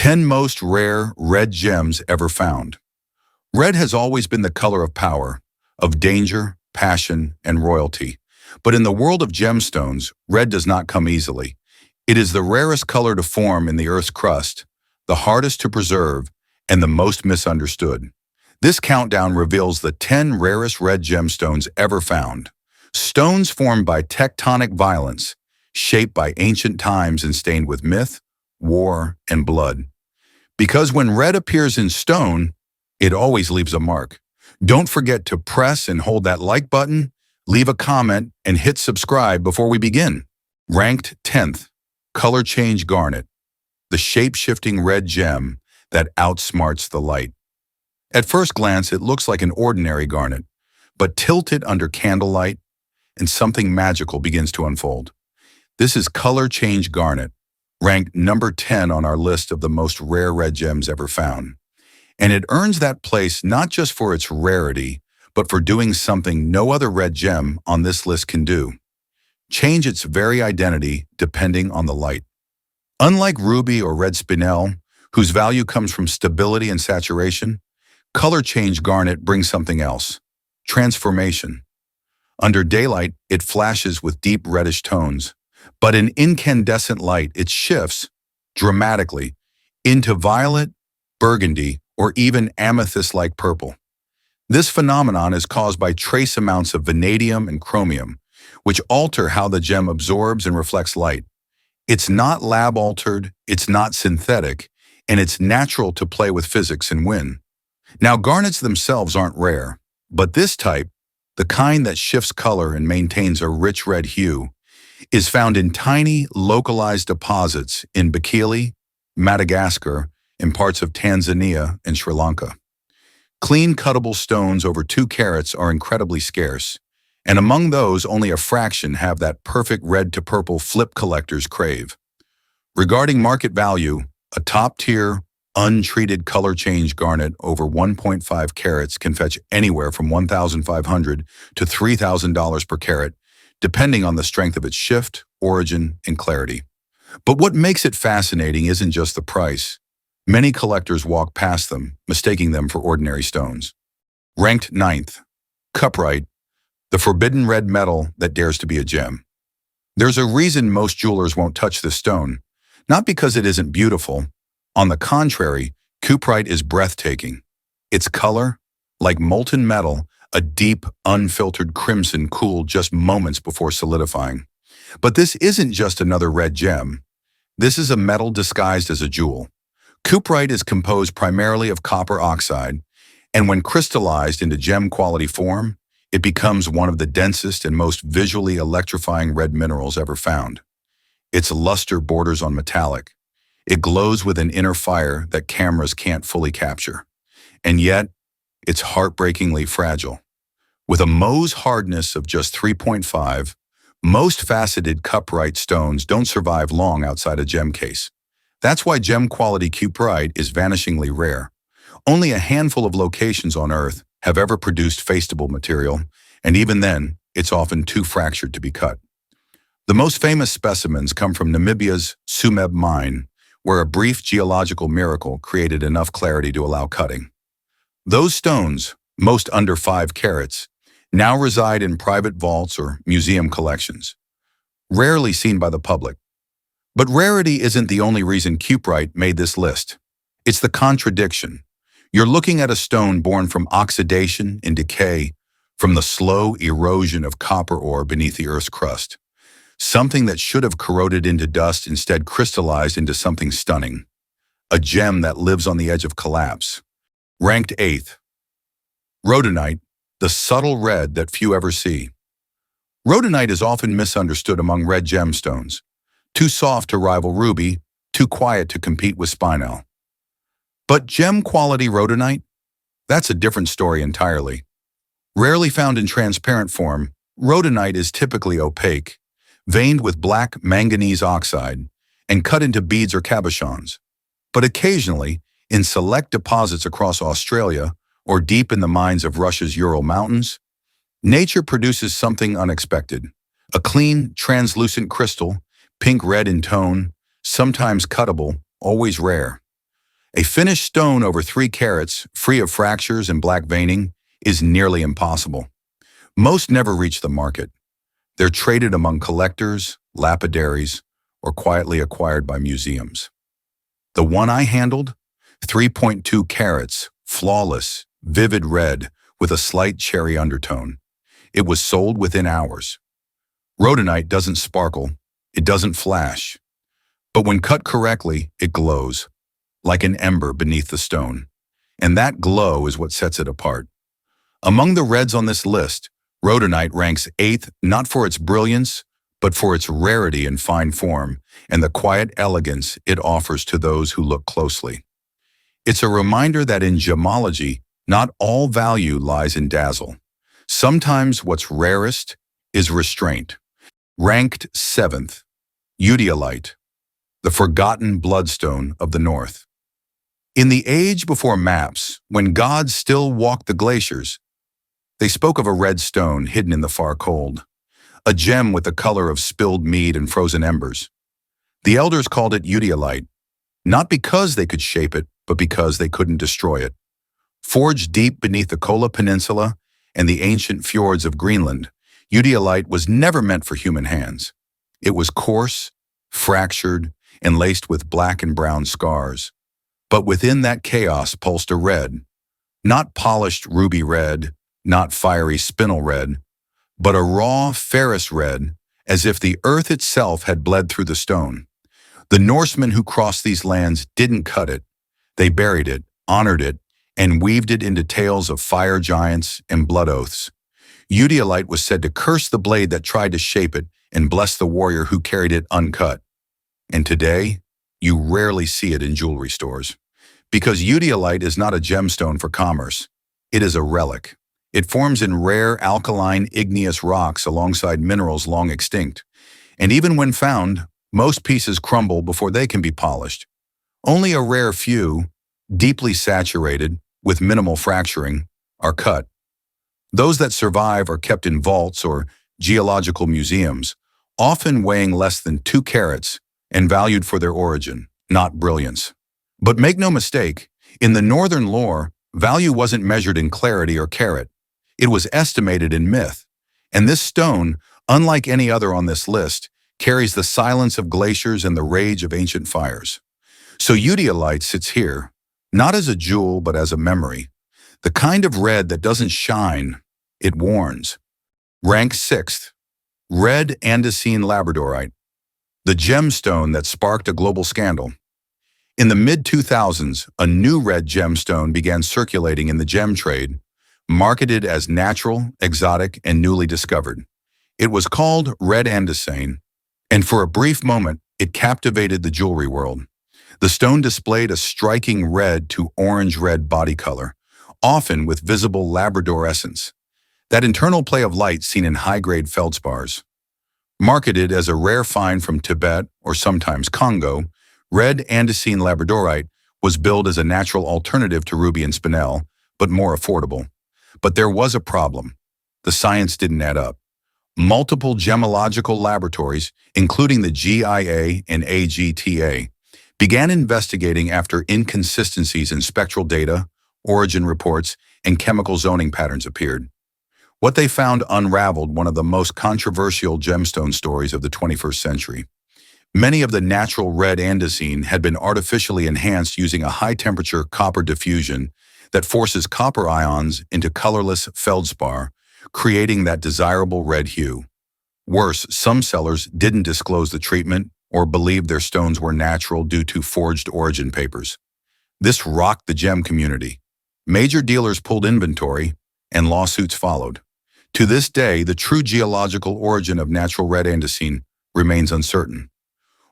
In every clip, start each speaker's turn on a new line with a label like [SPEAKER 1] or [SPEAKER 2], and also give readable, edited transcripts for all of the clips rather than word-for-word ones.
[SPEAKER 1] 10 most rare red gems ever found. Red has always been the color of power, of danger, passion, and royalty. But in the world of gemstones, red does not come easily. It is the rarest color to form in the Earth's crust, the hardest to preserve, and the most misunderstood. This countdown reveals the 10 rarest red gemstones ever found. Stones formed by tectonic violence, shaped by ancient times and stained with myth, war, and blood. Because when red appears in stone, it always leaves a mark. Don't forget to press and hold that like button, leave a comment, and hit subscribe before we begin. Ranked 10th, color change garnet, the shape-shifting red gem that outsmarts the light. At first glance, it looks like an ordinary garnet, but tilt it under candlelight, and something magical begins to unfold. This is color change garnet, ranked number 10 on our list of the most rare red gems ever found. And it earns that place not just for its rarity, but for doing something no other red gem on this list can do. Change its very identity depending on the light. Unlike ruby or red spinel, whose value comes from stability and saturation, color change garnet brings something else: transformation. Under daylight, it flashes with deep reddish tones, but in incandescent light, it shifts dramatically into violet, burgundy, or even amethyst-like purple. This phenomenon is caused by trace amounts of vanadium and chromium, which alter how the gem absorbs and reflects light. It's not lab-altered, it's not synthetic, and it's natural to play with physics and win. Now, garnets themselves aren't rare, but this type, the kind that shifts color and maintains a rich red hue, is found in tiny, localized deposits in Bikili, Madagascar, and parts of Tanzania and Sri Lanka. Clean, cuttable stones over 2 carats are incredibly scarce, and among those, only a fraction have that perfect red to purple flip collectors crave. Regarding market value, a top-tier, untreated color change garnet over 1.5 carats can fetch anywhere from $1,500 to $3,000 per carat, depending on the strength of its shift, origin, and clarity. But what makes it fascinating isn't just the price. Many collectors walk past them, mistaking them for ordinary stones. Ranked 9th, Cuprite, the forbidden red metal that dares to be a gem. There's a reason most jewelers won't touch this stone, not because it isn't beautiful. On the contrary, Cuprite is breathtaking. Its color, like molten metal, a deep, unfiltered crimson cooled just moments before solidifying. But this isn't just another red gem. This is a metal disguised as a jewel. Cuprite is composed primarily of copper oxide, and when crystallized into gem-quality form, it becomes one of the densest and most visually electrifying red minerals ever found. Its luster borders on metallic. It glows with an inner fire that cameras can't fully capture. And yet, it's heartbreakingly fragile. With a Mohs hardness of just 3.5, most faceted cuprite stones don't survive long outside a gem case. That's why gem-quality cuprite is vanishingly rare. Only a handful of locations on Earth have ever produced faceable material, and even then, it's often too fractured to be cut. The most famous specimens come from Namibia's Tsumeb mine, where a brief geological miracle created enough clarity to allow cutting. Those stones, most under 5 carats, now reside in private vaults or museum collections, rarely seen by the public. But rarity isn't the only reason cuprite made this list. It's the contradiction. You're looking at a stone born from oxidation and decay, from the slow erosion of copper ore beneath the Earth's crust. Something that should have corroded into dust instead crystallized into something stunning. A gem that lives on the edge of collapse. Ranked 8th, Rhodonite, the subtle red that few ever see. Rhodonite is often misunderstood among red gemstones. Too soft to rival ruby, too quiet to compete with Spinel. But gem-quality rhodonite? That's a different story entirely. Rarely found in transparent form, rhodonite is typically opaque, veined with black manganese oxide, and cut into beads or cabochons. But occasionally, in select deposits across Australia or deep in the mines of Russia's Ural Mountains, nature produces something unexpected. A clean, translucent crystal, pink-red in tone, sometimes cuttable, always rare. A finished stone over 3 carats, free of fractures and black veining, is nearly impossible. Most never reach the market. They're traded among collectors, lapidaries, or quietly acquired by museums. The one I handled? 3.2 carats, flawless, vivid red, with a slight cherry undertone. It was sold within hours. Rhodonite doesn't sparkle, it doesn't flash. But when cut correctly, it glows, like an ember beneath the stone. And that glow is what sets it apart. Among the reds on this list, Rhodonite ranks 8th not for its brilliance, but for its rarity and fine form, and the quiet elegance it offers to those who look closely. It's a reminder that in gemology, not all value lies in dazzle. Sometimes what's rarest is restraint. Ranked 7th, Eudialyte, the forgotten bloodstone of the north. In the age before maps, when gods still walked the glaciers, they spoke of a red stone hidden in the far cold, a gem with the color of spilled mead and frozen embers. The elders called it Eudialyte, not because they could shape it, but because they couldn't destroy it. Forged deep beneath the Kola Peninsula and the ancient fjords of Greenland, Eudialyte was never meant for human hands. It was coarse, fractured, and laced with black and brown scars. But within that chaos pulsed a red, not polished ruby red, not fiery spinel red, but a raw ferrous red, as if the earth itself had bled through the stone. The Norsemen who crossed these lands didn't cut it. They buried it, honored it, and weaved it into tales of fire giants and blood oaths. Eudialyte was said to curse the blade that tried to shape it and bless the warrior who carried it uncut. And today, you rarely see it in jewelry stores. Because Eudialyte is not a gemstone for commerce. It is a relic. It forms in rare alkaline igneous rocks alongside minerals long extinct. And even when found, most pieces crumble before they can be polished. Only a rare few, deeply saturated, with minimal fracturing, are cut. Those that survive are kept in vaults or geological museums, often weighing less than 2 carats and valued for their origin, not brilliance. But make no mistake, in the northern lore, value wasn't measured in clarity or carat. It was estimated in myth. And this stone, unlike any other on this list, carries the silence of glaciers and the rage of ancient fires. So Eudialyte sits here, not as a jewel but as a memory. The kind of red that doesn't shine, it warns. Rank 6th, red Andesine-Labradorite, the gemstone that sparked a global scandal. In the mid-2000s, a new red gemstone began circulating in the gem trade, marketed as natural, exotic, and newly discovered. It was called red andesine, and for a brief moment, it captivated the jewelry world. The stone displayed a striking red to orange-red body color, often with visible labradorescence, that internal play of light seen in high-grade feldspars. Marketed as a rare find from Tibet or sometimes Congo, red Andesine-Labradorite was billed as a natural alternative to ruby and spinel, but more affordable. But there was a problem. The science didn't add up. Multiple gemological laboratories, including the GIA and AGTA, began investigating after inconsistencies in spectral data, origin reports, and chemical zoning patterns appeared. What they found unraveled one of the most controversial gemstone stories of the 21st century. Many of the natural red andesine had been artificially enhanced using a high-temperature copper diffusion that forces copper ions into colorless feldspar, creating that desirable red hue. Worse, some sellers didn't disclose the treatment or believed their stones were natural due to forged origin papers. This rocked the gem community. Major dealers pulled inventory, and lawsuits followed. To this day, the true geological origin of natural red andesine remains uncertain.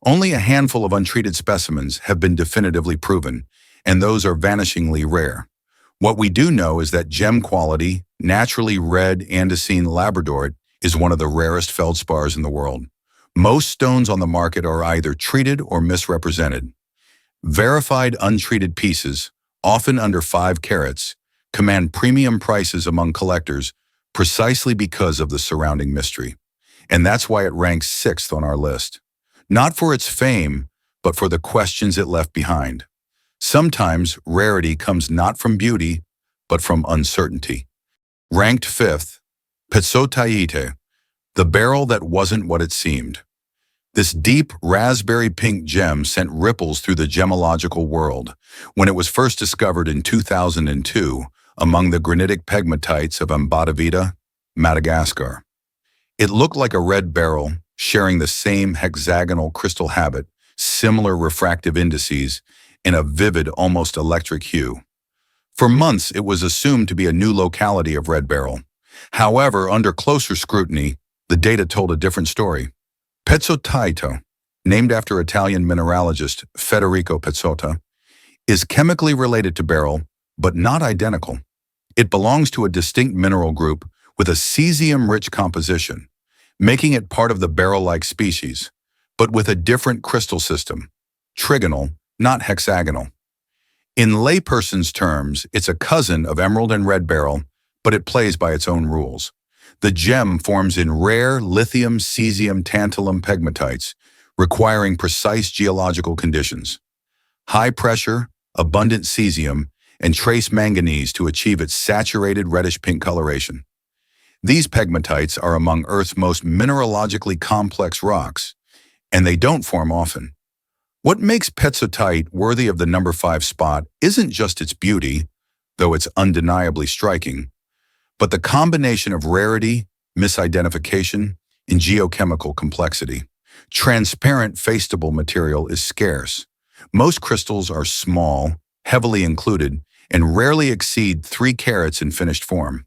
[SPEAKER 1] Only a handful of untreated specimens have been definitively proven, and those are vanishingly rare. What we do know is that gem-quality, naturally red Andesine-Labradorite is one of the rarest feldspars in the world. Most stones on the market are either treated or misrepresented. Verified untreated pieces, often under 5 carats, command premium prices among collectors precisely because of the surrounding mystery. And that's why it ranks 6th on our list. Not for its fame, but for the questions it left behind. Sometimes rarity comes not from beauty, but from uncertainty. Ranked fifth, Pezzottaite, the beryl that wasn't what it seemed. This deep raspberry pink gem sent ripples through the gemological world when it was first discovered in 2002 among the granitic pegmatites of Ambadavita, Madagascar. It looked like a red beryl, sharing the same hexagonal crystal habit, similar refractive indices, and a vivid, almost electric hue. For months, it was assumed to be a new locality of red beryl. However, under closer scrutiny, the data told a different story. Pezzottaite, named after Italian mineralogist Federico Pezzotta, is chemically related to beryl, but not identical. It belongs to a distinct mineral group with a cesium-rich composition, making it part of the beryl-like species, but with a different crystal system, trigonal, not hexagonal. In layperson's terms, it's a cousin of emerald and red beryl, but it plays by its own rules. The gem forms in rare lithium, cesium, tantalum pegmatites, requiring precise geological conditions. High pressure, abundant cesium, and trace manganese to achieve its saturated reddish-pink coloration. These pegmatites are among Earth's most mineralogically complex rocks, and they don't form often. What makes Pezzottaite worthy of the number 5 spot isn't just its beauty, though it's undeniably striking, but the combination of rarity, misidentification, and geochemical complexity. Transparent faceable material is scarce. Most crystals are small, heavily included, and rarely exceed 3 carats in finished form.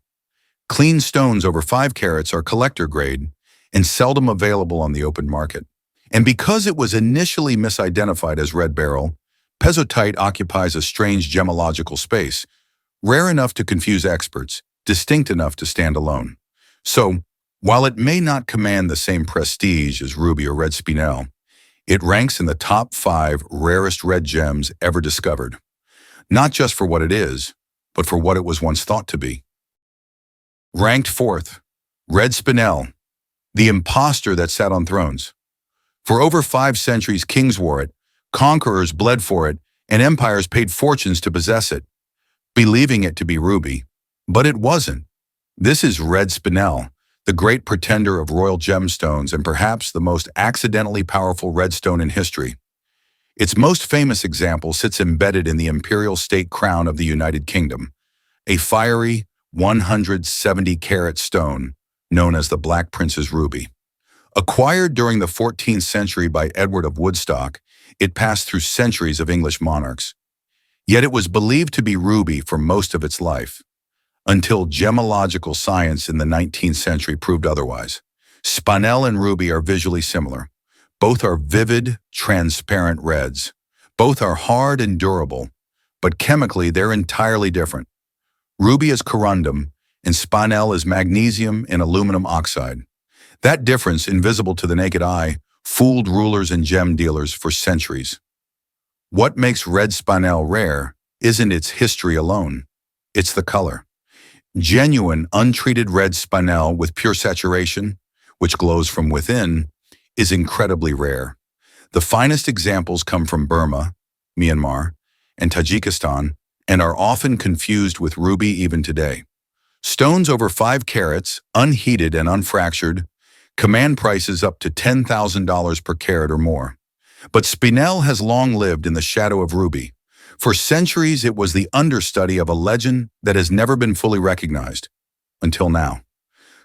[SPEAKER 1] Clean stones over 5 carats are collector grade and seldom available on the open market. And because it was initially misidentified as red beryl, Pezzottaite occupies a strange gemological space, rare enough to confuse experts, distinct enough to stand alone. So, while it may not command the same prestige as ruby or red spinel, it ranks in the top 5 rarest red gems ever discovered, not just for what it is, but for what it was once thought to be. Ranked 4th, red spinel, the imposter that sat on thrones. For over 5 centuries, kings wore it, conquerors bled for it, and empires paid fortunes to possess it, believing it to be ruby. But it wasn't. This is red spinel, the great pretender of royal gemstones and perhaps the most accidentally powerful red stone in history. Its most famous example sits embedded in the imperial state crown of the United Kingdom, a fiery 170-carat stone known as the Black Prince's Ruby. Acquired during the 14th century by Edward of Woodstock, it passed through centuries of English monarchs. Yet it was believed to be ruby for most of its life, until gemological science in the 19th century proved otherwise. Spinel and ruby are visually similar. Both are vivid, transparent reds. Both are hard and durable, but chemically they're entirely different. Ruby is corundum, and spinel is magnesium and aluminum oxide. That difference, invisible to the naked eye, fooled rulers and gem dealers for centuries. What makes red spinel rare isn't its history alone, it's the color. Genuine, untreated red spinel with pure saturation, which glows from within, is incredibly rare. The finest examples come from Burma, Myanmar, and Tajikistan, and are often confused with ruby even today. Stones over 5 carats, unheated and unfractured, command prices up to $10,000 per carat or more. But spinel has long lived in the shadow of ruby. For centuries, it was the understudy of a legend that has never been fully recognized, until now.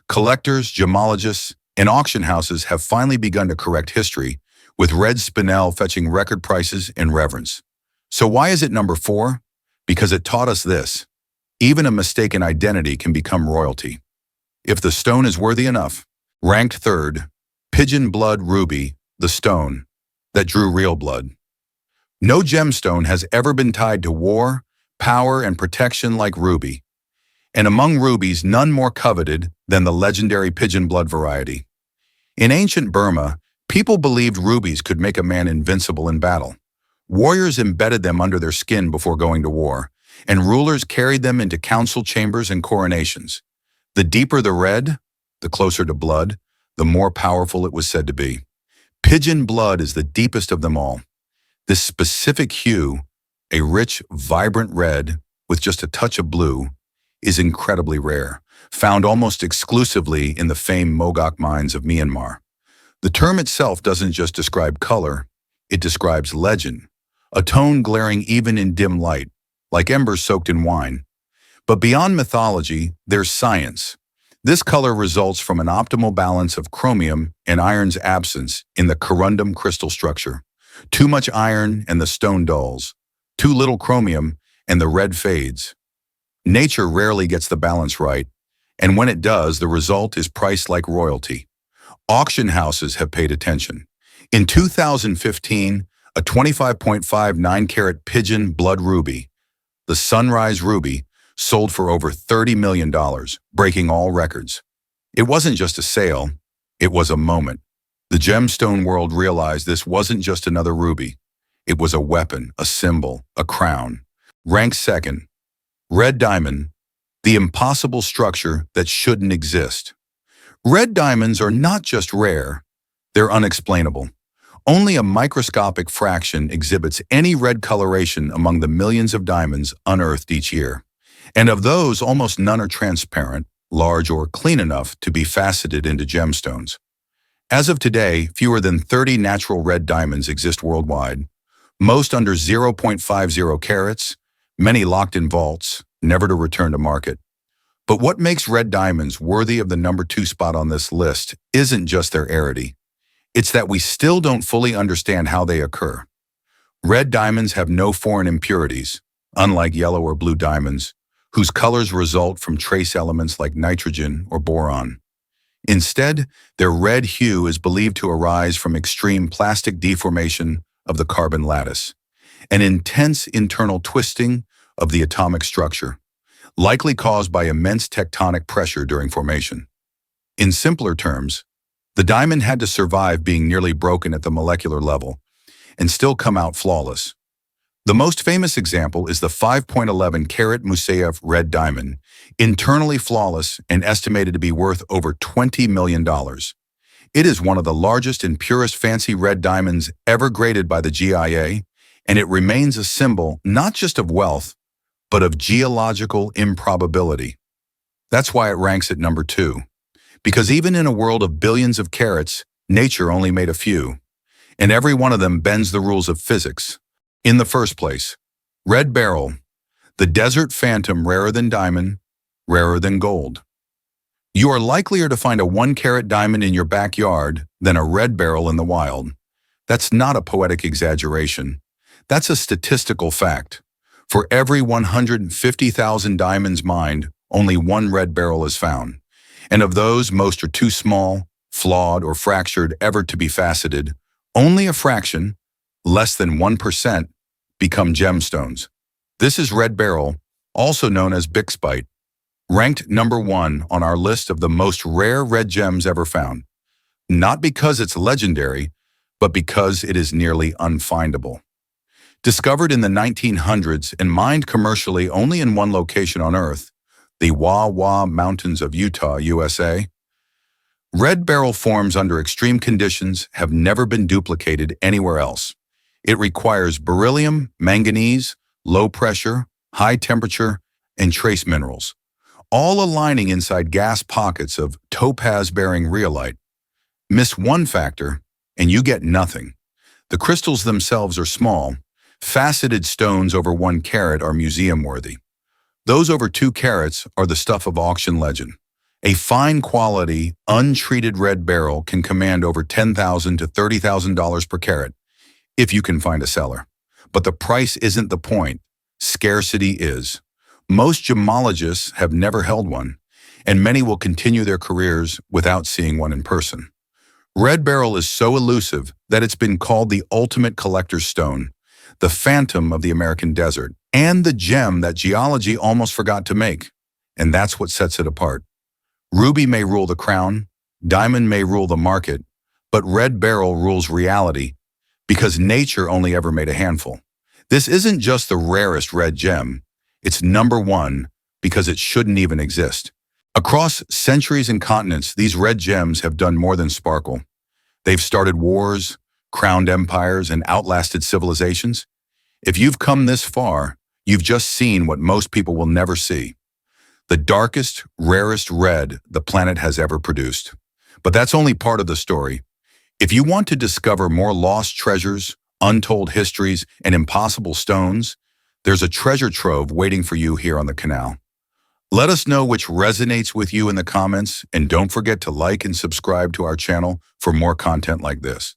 [SPEAKER 1] Collectors, gemologists, and auction houses have finally begun to correct history, with red spinel fetching record prices and reverence. So why is it number 4? Because it taught us this: even a mistaken identity can become royalty. If the stone is worthy enough. Ranked 3rd, pigeon blood ruby, the stone that drew real blood. No gemstone has ever been tied to war, power, and protection like ruby. And among rubies, none more coveted than the legendary pigeon blood variety. In ancient Burma, people believed rubies could make a man invincible in battle. Warriors embedded them under their skin before going to war, and rulers carried them into council chambers and coronations. The deeper the red, the closer to blood, the more powerful it was said to be. Pigeon blood is the deepest of them all. This specific hue, a rich, vibrant red with just a touch of blue, is incredibly rare, found almost exclusively in the famed Mogok mines of Myanmar. The term itself doesn't just describe color, it describes legend, a tone glaring even in dim light, like embers soaked in wine. But beyond mythology, there's science. This color results from an optimal balance of chromium and iron's absence in the corundum crystal structure. Too much iron and the stone dulls. Too little chromium and the red fades. Nature rarely gets the balance right, and when it does, the result is priced like royalty. Auction houses have paid attention. In 2015, a 25.5 9-carat Pigeon blood ruby, the Sunrise Ruby, sold for over $30 million, breaking all records. It wasn't just a sale, it was a moment. The gemstone world realized this wasn't just another ruby. It was a weapon, a symbol, a crown. Ranked second, red diamond, the impossible structure that shouldn't exist. Red diamonds are not just rare, they're unexplainable. Only a microscopic fraction exhibits any red coloration among the millions of diamonds unearthed each year. And of those, almost none are transparent, large, or clean enough to be faceted into gemstones. As of today, fewer than 30 natural red diamonds exist worldwide, most under 0.50 carats, many locked in vaults, never to return to market. But what makes red diamonds worthy of the number 2 spot on this list isn't just their rarity. It's that we still don't fully understand how they occur. Red diamonds have no foreign impurities, unlike yellow or blue diamonds, whose colors result from trace elements like nitrogen or boron. Instead, their red hue is believed to arise from extreme plastic deformation of the carbon lattice, an intense internal twisting of the atomic structure, likely caused by immense tectonic pressure during formation. In simpler terms, the diamond had to survive being nearly broken at the molecular level and still come out flawless. The most famous example is the 5.11-carat Musaev red diamond, internally flawless and estimated to be worth over $20 million. It is one of the largest and purest fancy red diamonds ever graded by the GIA, and it remains a symbol not just of wealth, but of geological improbability. That's why it ranks at number 2. Because even in a world of billions of carats, nature only made a few, and every one of them bends the rules of physics. In the first place, red beryl, the desert phantom rarer than diamond, rarer than gold. You are likelier to find a 1-carat diamond in your backyard than a red beryl in the wild. That's not a poetic exaggeration. That's a statistical fact. For every 150,000 diamonds mined, only 1 red beryl is found. And of those, most are too small, flawed, or fractured ever to be faceted. Only a fraction, less than 1%, become gemstones. This is red beryl, also known as bixbyite, ranked number 1 on our list of the most rare red gems ever found. Not because it's legendary, but because it is nearly unfindable. Discovered in the 1900s and mined commercially only in one location on Earth, the Wah Wah Mountains of Utah, USA, red beryl forms under extreme conditions have never been duplicated anywhere else. It requires beryllium, manganese, low pressure, high temperature, and trace minerals, all aligning inside gas pockets of topaz-bearing rhyolite. Miss one factor, and you get nothing. The crystals themselves are small. Faceted stones over 1 carat are museum-worthy. Those over 2 carats are the stuff of auction legend. A fine-quality, untreated red beryl can command over $10,000 to $30,000 per carat, if you can find a seller. But the price isn't the point. Scarcity is. Most gemologists have never held one, and many will continue their careers without seeing one in person. Red beryl is so elusive that it's been called the ultimate collector's stone, the phantom of the American desert, and the gem that geology almost forgot to make. And that's what sets it apart. Ruby may rule the crown, diamond may rule the market, but red beryl rules reality, because nature only ever made a handful. This isn't just the rarest red gem, it's number 1 because it shouldn't even exist. Across centuries and continents, these red gems have done more than sparkle. They've started wars, crowned empires, and outlasted civilizations. If you've come this far, you've just seen what most people will never see. The darkest, rarest red the planet has ever produced. But that's only part of the story. If you want to discover more lost treasures, untold histories, and impossible stones, there's a treasure trove waiting for you here on the canal. Let us know which resonates with you in the comments, and don't forget to like and subscribe to our channel for more content like this.